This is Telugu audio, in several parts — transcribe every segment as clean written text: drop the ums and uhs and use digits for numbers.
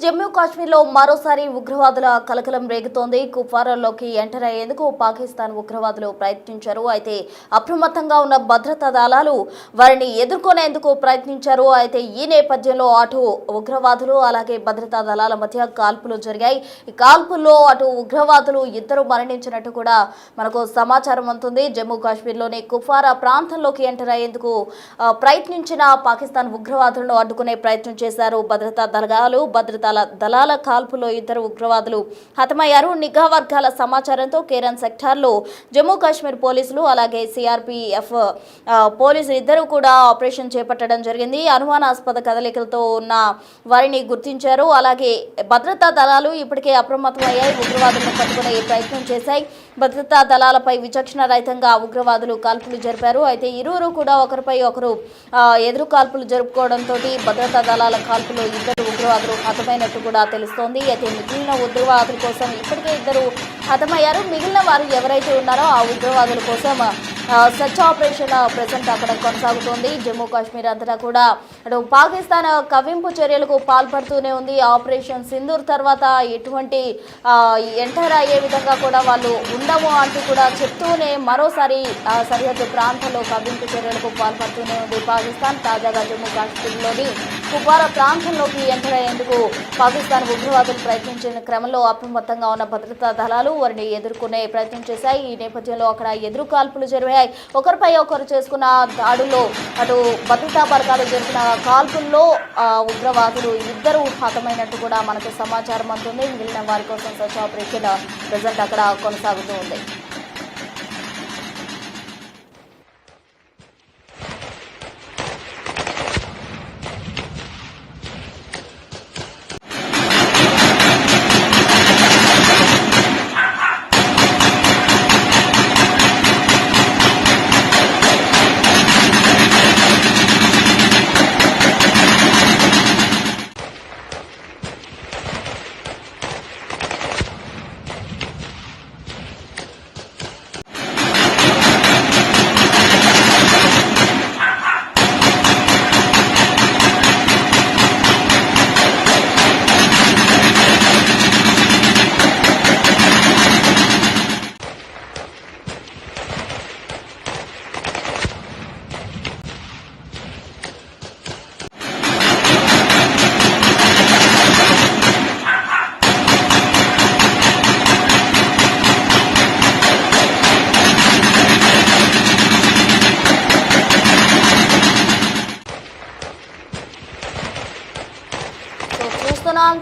జమ్మూ కాశ్మీర్లో మరోసారి ఉగ్రవాదుల కలకలం రేగుతోంది. కుప్వారాలోకి ఎంటర్ అయ్యేందుకు పాకిస్తాన్ ఉగ్రవాదులు ప్రయత్నించారు. అయితే అప్రమత్తంగా ఉన్న భద్రతా దళాలు వారిని ఎదుర్కొనేందుకు ప్రయత్నించారు. అయితే ఈ నేపథ్యంలో అటు ఉగ్రవాదులు అలాగే భద్రతా దళాల మధ్య కాల్పులు జరిగాయి. ఈ కాల్పుల్లో అటు ఉగ్రవాదులు ఇద్దరు మరణించినట్టు కూడా మనకు సమాచారం అందుతుంది. జమ్మూ కాశ్మీర్లోని కుప్వారా ప్రాంతంలోకి ఎంటర్ అయ్యేందుకు ప్రయత్నించిన పాకిస్తాన్ ఉగ్రవాదులను అడ్డుకునే ప్రయత్నం చేశారు భద్రతా దళాల కాల్పులో ఇద్దరు ఉగ్రవాదులు హతమయ్యారు. నిఘా వర్గాల సమాచారంతో కేరన్ సెక్టార్లో జమ్మూ కాశ్మీర్ పోలీసులు అలాగే సిఆర్పిఎఫ్ పోలీసులు ఇద్దరు కూడా ఆపరేషన్ చేపట్టడం జరిగింది. అనుమానాస్పద కదలికలతో ఉన్న వారిని గుర్తించారు. అలాగే భద్రతా దళాలు ఇప్పటికే అప్రమత్తమయ్యాయి, ఉగ్రవాదులను పట్టుకునే ప్రయత్నం చేశాయి. భద్రతా దళాలపై విచక్షణ రహితంగా ఉగ్రవాదులు కాల్పులు జరిపారు. అయితే ఇరువురు కూడా ఒకరిపై ఒకరు ఎదురు కాల్పులు జరుపుకోవడంతో భద్రతా దళాల కాల్పులో ఇద్దరు ఉగ్రవాదులు హతమైనట్టు కూడా తెలుస్తోంది. అయితే మిగిలిన ఉగ్రవాదుల కోసం ఇప్పటికే ఇద్దరు హతమయ్యారు. మిగిలిన వారు ఎవరైతే ఉన్నారో ఆ ఉగ్రవాదుల కోసం సర్చ్ ఆపరేషన్ ప్రెజెంట్ అక్కడ కొనసాగుతోంది. జమ్మూ కాశ్మీర్ అంతటా కూడా అటు పాకిస్తాన్ కవ్వింపు చర్యలకు పాల్పడుతూనే ఉంది. ఆపరేషన్ సింధూర్ తర్వాత ఎటువంటి ఎంటర్ అయ్యే విధంగా కూడా వాళ్ళు ఉండము అంటూ కూడా చెప్తూనే మరోసారి సరిహద్దు ప్రాంతంలో కవ్వింపు చర్యలకు పాల్పడుతూనే ఉంది పాకిస్తాన్. తాజాగా జమ్మూ కాశ్మీర్లోని కుప్వారా ప్రాంతంలోకి ఎంటర్ అయ్యేందుకు పాకిస్తాన్ ఉగ్రవాదులు ప్రయత్నించిన క్రమంలో అప్రమత్తంగా ఉన్న భద్రతా దళాలు వారిని ఎదుర్కొనే ప్రయత్నం చేశాయి. ఈ నేపథ్యంలో అక్కడ ఎదురు కాల్పులు జరిగాయి. ఒకరిపై ఒకరు చేసుకున్న దాడుల్లో అటు భద్రతా బలగాలు జరిపిన కాల్పుల్లో ఉగ్రవాదులు ఇద్దరు హతమైనట్టు కూడా మనకు సమాచారం అందుతుంది. మిగిలిన వారి కోసం సర్చ్ ఆపరేషన్ ప్రజెంట్ అక్కడ కొనసాగుతూ ఉంది.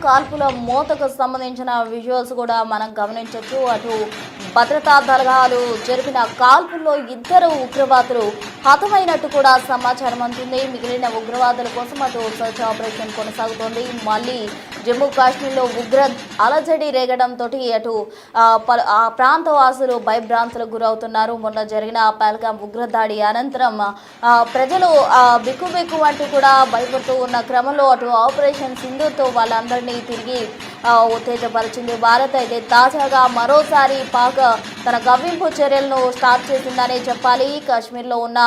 కాల్పుల మోతకు సంబంధించిన విజువల్స్ కూడా మనం గమనించవచ్చు. అటు భద్రతా దళాలు జరిపిన కాల్పుల్లో ఇద్దరు ఉగ్రవాదులు హతమైనట్టు కూడా సమాచారం అందుతుంది. మిగిలిన ఉగ్రవాదుల కోసం అటు సర్చ్ ఆపరేషన్ కొనసాగుతోంది. మళ్ళీ జమ్మూ కాశ్మీర్లో ఉగ్ర అలజడి రేగడంతో అటు ఆ ప్రాంత వాసులు భయభ్రాంతులకు గురవుతున్నారు. మొన్న జరిగిన పహల్గాం ఉగ్రదాడి అనంతరం ప్రజలు బిక్కు అంటూ కూడా భయపడుతూ ఉన్న క్రమంలో అటు ఆపరేషన్ సింధూర్తో వాళ్ళందరినీ తిరిగి ఉత్తేజపరిచింది భారత్. అయితే తాజాగా మరోసారి పాక్ తన కవ్వింపు చర్యలను స్టార్ట్ చేసిందనే చెప్పాలి. కాశ్మీర్లో ఉన్న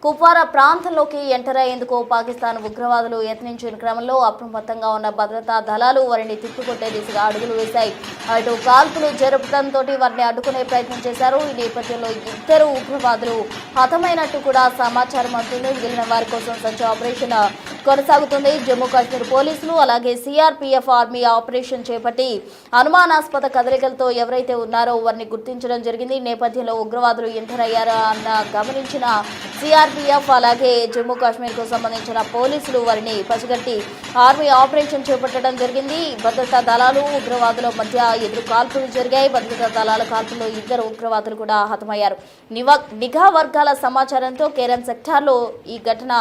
కుప్వారా ప్రాంతంలోకి ఎంటర్ అయ్యేందుకు పాకిస్తాన్ ఉగ్రవాదులు యత్నించిన క్రమంలో అప్రమత్తంగా ఉన్న భద్రతా దళాలు వారిని తిప్పికొట్టే దిశగా అడుగులు వేశాయి. అటు కాల్పులు జరపడంతో వారిని అడ్డుకునే ప్రయత్నం చేశారు. ఈ నేపథ్యంలో ఇద్దరు ఉగ్రవాదులు హతమైనట్టు కూడా సమాచారం అందుతుంది. మిగిలిన వారి కోసం సర్చ్ ఆపరేషన్ కొనసాగుతుంది. జమ్మూ కాశ్మీర్ పోలీసులు అలాగే సిఆర్పిఎఫ్ ఆర్మీ ఆపరేషన్ చేపట్టి అనుమానాస్పద కదలికలతో ఎవరైతే ఉన్నారో వారిని గుర్తించడం జరిగింది. ఈ నేపథ్యంలో ఉగ్రవాదులు ఎంటర్ అయ్యారా అన్న గమనించిన సిఆర్పిఎఫ్ అలాగే జమ్మూ కాశ్మీర్కు సంబంధించిన పోలీసులు వారిని పసిగట్టి ఆర్మీ ఆపరేషన్ చేపట్టడం జరిగింది. భద్రతా దళాలు ఉగ్రవాదుల మధ్య ఎదురు కాల్పులు జరిగాయి. భద్రతా దళాల కాల్పుల్లో ఇద్దరు ఉగ్రవాదులు కూడా హతమయ్యారు. నిఘా వర్గాల సమాచారంతో కేరన్ సెక్టార్లో ఈ ఘటన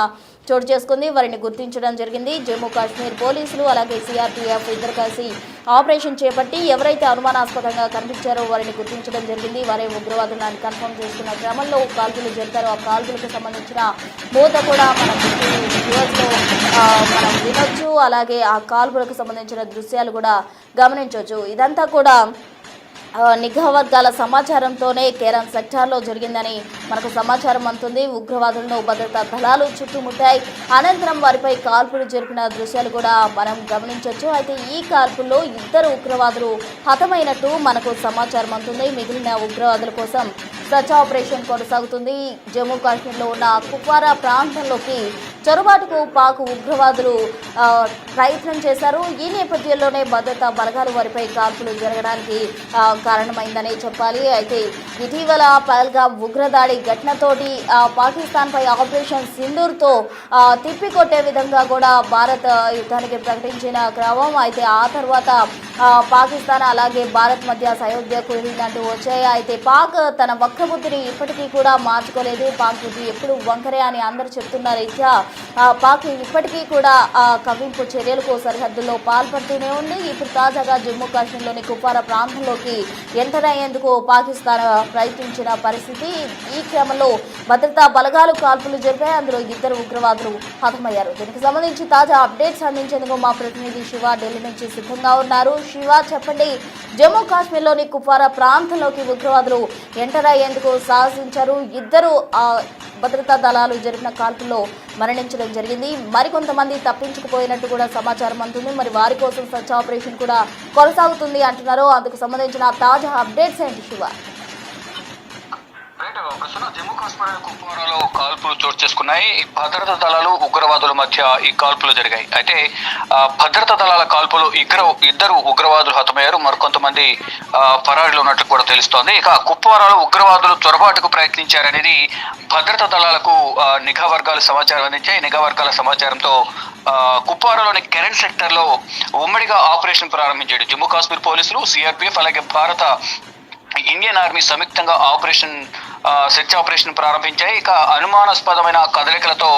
చోటు చేసుకుంది. వారిని గుర్తించడం జరిగింది. జమ్మూ కాశ్మీర్ పోలీసులు అలాగే సిఆర్పిఎఫ్ ఇద్దరు కలిసి ఆపరేషన్ చేపట్టి ఎవరైతే అనుమానాస్పదంగా కనిపించారో వారిని గుర్తించడం జరిగింది. వారే ఉగ్రవాదులను కన్ఫర్మ్ చేసుకున్న క్రమంలో కాల్పులు జరిపారు. ఆ కాల్పులకు సంబంధించిన మూత కూడా మనం వినొచ్చు. అలాగే ఆ కాల్పులకు సంబంధించిన దృశ్యాలు కూడా గమనించవచ్చు. ఇదంతా కూడా నిఘా వర్గాల సమాచారంతోనే కేరన్ సెక్టార్లో జరిగిందని మనకు సమాచారం అందుతుంది. ఉగ్రవాదులను భద్రతా దళాలు చుట్టుముట్టాయి. అనంతరం వారిపై కాల్పులు జరిపిన దృశ్యాలు కూడా మనం గమనించవచ్చు. అయితే ఈ కాల్పుల్లో 2 ఉగ్రవాదులు హతమైనట్టు మనకు సమాచారం అందుతుంది. మిగిలిన ఉగ్రవాదుల కోసం సర్చ్ ఆపరేషన్ కొనసాగుతుంది. జమ్మూ కాశ్మీర్లో ఉన్న కుప్వారా ప్రాంతంలోకి చొరబాటుకు పాక్ ఉగ్రవాదులు ప్రయత్నం చేశారు. ఈ నేపథ్యంలోనే భద్రతా బలగాలు వారిపై కాల్పులు జరగడానికి కారణమైందనే చెప్పాలి. అయితే ఇటీవల పహల్గామ్ ఉగ్రదాడి ఘటనతోటి పాకిస్తాన్పై ఆపరేషన్ సింధూర్తో తిప్పికొట్టే విధంగా కూడా భారత్ యుద్ధానికి ప్రకటించిన క్రమం. అయితే ఆ తర్వాత పాకిస్తాన్ అలాగే భారత్ మధ్య సయోధ్య కుదిరిందంటూ వచ్చాయి. అయితే పాక్ తన వక్రబుద్ధిని ఇప్పటికీ కూడా మార్చుకోలేదు. పాక్ బుద్ధి ఎప్పుడు వంకరే అని అందరూ చెప్తున్న రీత్యా పాక్ ఇప్పటికీ కూడా కవ్వింపు చర్యలకు సరిహద్దుల్లో పాల్పడుతూనే ఉంది. ఇప్పుడు తాజాగా జమ్మూ కాశ్మీర్లోని కుప్వారా ప్రాంతంలోకి ఎంటర్ అయ్యేందుకు పాకిస్తాన్ ప్రయత్నించిన పరిస్థితి. ఈ క్రమంలో భద్రతా బలగాలు కాల్పులు జరిపాయి. అందులో 2 ఉగ్రవాదులు హతమయ్యారు. దీనికి సంబంధించి తాజా అప్డేట్స్ అందించేందుకు మా ప్రతినిధి శివ ఢిల్లీ నుంచి సిద్ధంగా ఉన్నారు. శివ, చెప్పండి, జమ్మూ కాశ్మీర్లోని కుప్వారా ప్రాంతంలోకి ఉగ్రవాదులు ఎంటర్ అయ్యేందుకు సాహసించారు. 2 భద్రతా దళాలు జరిపిన కాల్పుల్లో మరణించడం జరిగింది. మరికొంతమంది తప్పించుకుపోయినట్టు కూడా సమాచారం అందుతుంది. మరి వారి కోసం సర్చ్ ఆపరేషన్ కూడా కొనసాగుతుంది అంటున్నారు. అందుకు సంబంధించిన తాజా అప్డేట్స్ ఏంటి శివ? ప్రస్తుతం జమ్మూ కాశ్మీర్ కుప్వారాలో కాల్పులు చోటు చేసుకున్నాయి. భద్రతా దళాలు ఉగ్రవాదుల మధ్య ఈ కాల్పులు జరిగాయి. అయితే భద్రతా దళాల కాల్పులు 2 ఉగ్రవాదులు హతమయ్యారు. మరికొంతమంది పరారీలో ఉన్నట్లు కూడా తెలుస్తోంది. ఇక కుప్వారాలో ఉగ్రవాదులు చొరబాటుకు ప్రయత్నించారనేది భద్రతా దళాలకు నిఘా వర్గాలు సమాచారం అందించాయి. నిఘా వర్గాల సమాచారంతో కుప్వారాలోని కెరెన్ సెక్టర్ లో ఉమ్మడిగా ఆపరేషన్ ప్రారంభించాడు. జమ్మూ కాశ్మీర్ పోలీసులు, సిఆర్పిఎఫ్ అలాగే భారత ఇండియన్ ఆర్మీ సంయుక్తంగా సెర్చ్ ఆపరేషన్ ప్రారంభించాయి. ఇక అనుమానాస్పదమైన కదలికలతో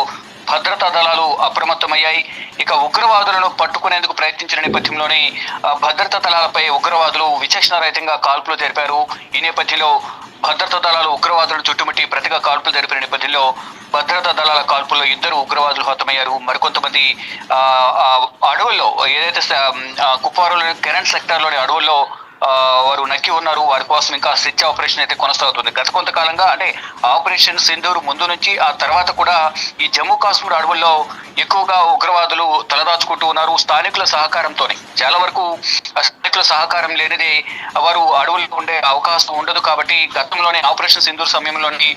భద్రతా దళాలు అప్రమత్తమయ్యాయి. ఇక ఉగ్రవాదులను పట్టుకునేందుకు ప్రయత్నించిన నేపథ్యంలోనే భద్రతా దళాలపై ఉగ్రవాదులు విచక్షణారహితంగా కాల్పులు జరిపారు. ఈ నేపథ్యంలో భద్రతా దళాలు ఉగ్రవాదులను చుట్టుముట్టి ప్రతిగా కాల్పులు జరిపిన నేపథ్యంలో భద్రతా దళాల కాల్పుల్లో 2 ఉగ్రవాదులు హతమయ్యారు. మరికొంతమంది అడవుల్లో, ఏదైతే కుప్వారాలోని కెరెన్ సెక్టార్లోని అడవుల్లో వారు నక్కి ఉన్నారు. వారి కోసం ఇంకా సెర్చ్ ఆపరేషన్ అయితే కొనసాగుతుంది. గత కొంతకాలంగా, అంటే ఆపరేషన్ సింధూర్ ముందు నుంచి ఆ తర్వాత కూడా ఈ జమ్మూ కాశ్మీర్ అడవుల్లో ఎక్కువగా ఉగ్రవాదులు తలదాచుకుంటూ ఉన్నారు. స్థానికుల సహకారంతోనే, చాలా వరకు స్థానికుల సహకారం లేనిదే వారు అడవుల్లో ఉండే అవకాశం ఉండదు. కాబట్టి గతంలోనే ఆపరేషన్ సింధూర్ సమయంలోని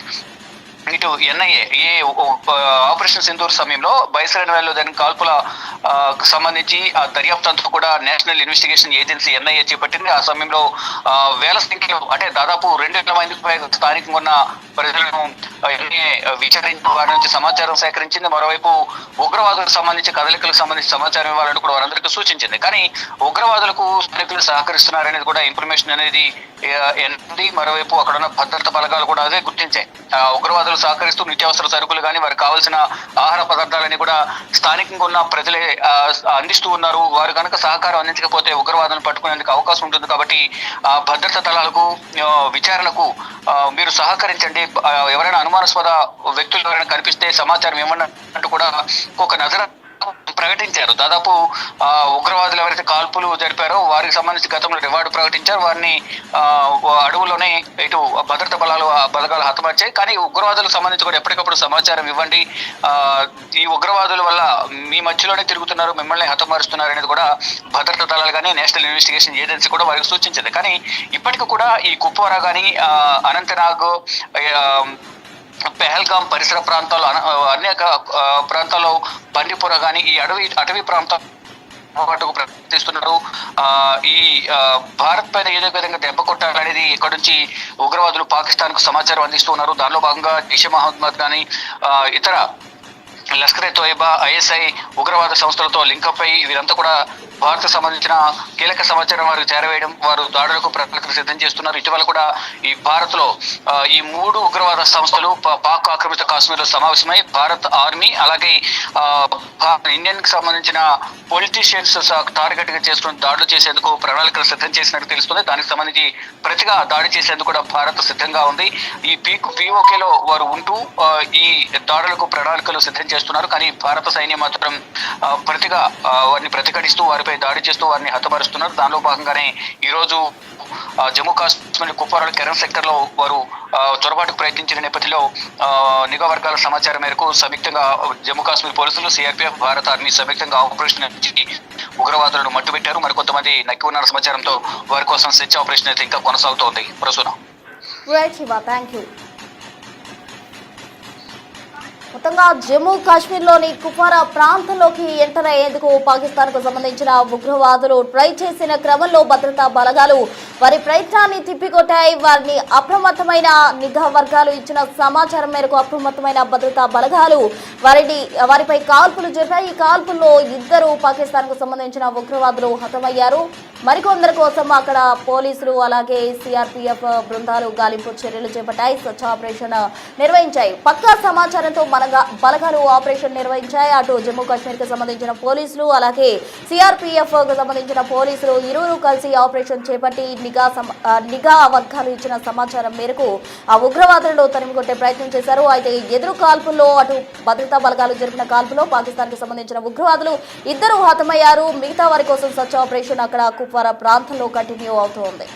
ఇటు ఎన్ఐఏ ఆపరేషన్ సింధూర్ సమయంలో బైసరన్ వ్యాలీలో జరిగిన కాల్పుల సంబంధించి ఆ దర్యాప్తు అంతా కూడా నేషనల్ ఇన్వెస్టిగేషన్ ఏజెన్సీ ఎన్ఐఏ చేపట్టింది. ఆ సమయంలో వేల సంఖ్యలో, అంటే దాదాపు 2,000 మందికి పైగా స్థానికంగా ఉన్న ప్రజలను ఎన్ఐఏ విచారించి వారి నుంచి సమాచారం సేకరించింది. మరోవైపు ఉగ్రవాదులకు సంబంధించి కదలికలకు సంబంధించి సమాచారం ఇవ్వాలని కూడా వారందరికీ సూచించింది. కానీ ఉగ్రవాదులకు స్థానికులు సహకరిస్తున్నారనేది కూడా ఇన్ఫర్మేషన్ అనేది మరోవైపు అక్కడ ఉన్న భద్రతా బలగాలు కూడా అదే గుర్తించాయి. ఉగ్రవాదులు సహకరిస్తూ నిత్యావసర సరుకులు కానీ వారికి కావాల్సిన ఆహార పదార్థాలని కూడా స్థానికంగా ఉన్న ప్రజలే అందిస్తూ ఉన్నారు. వారు కనుక సహకారం అందించకపోతే ఉగ్రవాదులను పట్టుకునేందుకు అవకాశం ఉంటుంది. కాబట్టి భద్రతా దళాలకు విచారణకు మీరు సహకరించండి, ఎవరైనా అనుమానాస్పద వ్యక్తులు ఎవరైనా కనిపిస్తే సమాచారం ఇవ్వనంటూ కూడా ఒక నజర ప్రకటించారు. దాదాపు ఉగ్రవాదులు ఎవరైతే కాల్పులు జరిపారో వారికి సంబంధించి గతంలో రివార్డు ప్రకటించారు. వారిని అడవుల్లోనే ఇటు భద్రతా బలగాలు హతమార్చాయి. కానీ ఉగ్రవాదులకు సంబంధించి కూడా ఎప్పటికప్పుడు సమాచారం ఇవ్వండి, ఈ ఉగ్రవాదుల వల్ల మీ మధ్యలోనే తిరుగుతున్నారు, మిమ్మల్ని హతమారుస్తున్నారు అనేది కూడా భద్రతా దళాలు కానీ నేషనల్ ఇన్వెస్టిగేషన్ ఏజెన్సీ కూడా వారికి సూచించింది. కానీ ఇప్పటికీ కూడా ఈ కుప్వారా కానీ అనంతనాగ్, పెహల్గాం పరిసర ప్రాంతాల్లో అనేక ప్రాంతాల్లో బండిపుర కానీ ఈ అటవీ ప్రాంతం పాటుకు ప్రయత్నిస్తున్నారు. ఈ భారత్ పైన ఏదో విధంగా దెబ్బ కొట్టాలనేది ఇక్కడ నుంచి ఉగ్రవాదులు పాకిస్తాన్ కు సమాచారం అందిస్తూ ఉన్నారు. దానిలో భాగంగా జైషే మహమ్మద్ కానీ ఇతర లష్కర్-ఏ తోయిబా, ఐఎస్ఐ ఉగ్రవాద సంస్థలతో లింకప్ అయి వీరంతా కూడా భారత్ సంబంధించిన కీలక సమాచారం వారికి చేరవేయడం, వారు దాడులకు ప్రణాళికలు సిద్ధం చేస్తున్నారు. ఇటీవల కూడా ఈ భారత్ లో ఈ 3 ఉగ్రవాద సంస్థలు పాక్ ఆక్రమిత కాశ్మీర్ లో సమావేశమై భారత్ ఆర్మీ అలాగే ఇండియన్ కి సంబంధించిన పొలిటీషియన్స్ టార్గెట్ గా చేసుకుని దాడులు చేసేందుకు ప్రణాళికలు సిద్ధం చేసినట్టు తెలుస్తుంది. దానికి సంబంధించి ప్రతిగా దాడి చేసేందుకు కూడా భారత్ సిద్ధంగా ఉంది. ఈ పిఓకేలో వారు ఉంటూ ఈ దాడులకు ప్రణాళికలు సిద్ధం చేస్తున్నారు. కానీ భారత సైన్యం మాత్రం ప్రతిగా వారిని ప్రతిఘటిస్తూ వారిపై దాడి చేస్తూ వారిని హతమారుస్తున్నారు. దానిలో భాగంగానే ఈ రోజు జమ్మూ కాశ్మీర్ కుప్వారా కెరన్ సెక్టర్ లో వారు చొరబాటుకు ప్రయత్నించిన నేపథ్యంలో నిఘా వర్గాల సమాచారం మేరకు సంయుక్తంగా జమ్మూ కాశ్మీర్ పోలీసులు, సిఆర్పీఎఫ్, భారత ఆర్మీ సంయుక్తంగా ఆపరేషన్ ఉగ్రవాదులను మట్టుబెట్టారు. మరి కొంతమంది నక్కి ఉన్న సమాచారంతో వారి కోసం సెర్చ్ ఆపరేషన్ అయితే ఇంకా కొనసాగుతోంది. ప్రసూన. Thank you. మొత్తంగా జమ్మూ కాశ్మీర్లోని కుప్వారా ప్రాంతంలోకి ఎంటర్ అయ్యేందుకు పాకిస్తాన్కు సంబంధించిన ఉగ్రవాదులు ట్రై చేసిన క్రమంలో భద్రతా బలగాలు వారి ప్రయత్నాన్ని తిప్పికొట్టాయి. వారిని అప్రమత్తమైన నిఘా వర్గాలు ఇచ్చిన సమాచారం మేరకు అప్రమత్తమైన భద్రతా బలగాలు వారిపై కాల్పులు జరిపాయి. ఈ కాల్పుల్లో 2 పాకిస్తాన్కు సంబంధించిన ఉగ్రవాదులు హతమయ్యారు. మరికొందరి కోసం అక్కడ పోలీసులు అలాగే సిఆర్పీఎఫ్ బృందాలు గాలింపు చర్యలు చేపట్టాయి, స్వచ్ఛ ఆపరేషన్ నిర్వహించాయి. పక్కా సమాచారంతో బలగాలు ఆపరేషన్ నిర్వహించాయి. అటు జమ్మూ కాశ్మీర్ కి సంబంధించిన పోలీసులు అలాగే సిఆర్పీఎఫ్ కు సంబంధించిన పోలీసులు ఇరువురు కలిసి ఆపరేషన్ చేపట్టి నిఘా వర్గాలు ఇచ్చిన సమాచారం మేరకు ఆ ఉగ్రవాదులను తరిమికొట్టే ప్రయత్నం చేశారు. అయితే ఎదురు కాల్పుల్లో అటు భద్రతా బలగాలు జరిపిన కాల్పులో పాకిస్తాన్ కి సంబంధించిన ఉగ్రవాదులు 2 హతమయ్యారు. మిగతా వారి కోసం సర్చ్ ఆపరేషన్ అక్కడ కుప్వారా ప్రాంతంలో కంటిన్యూ అవుతోంది.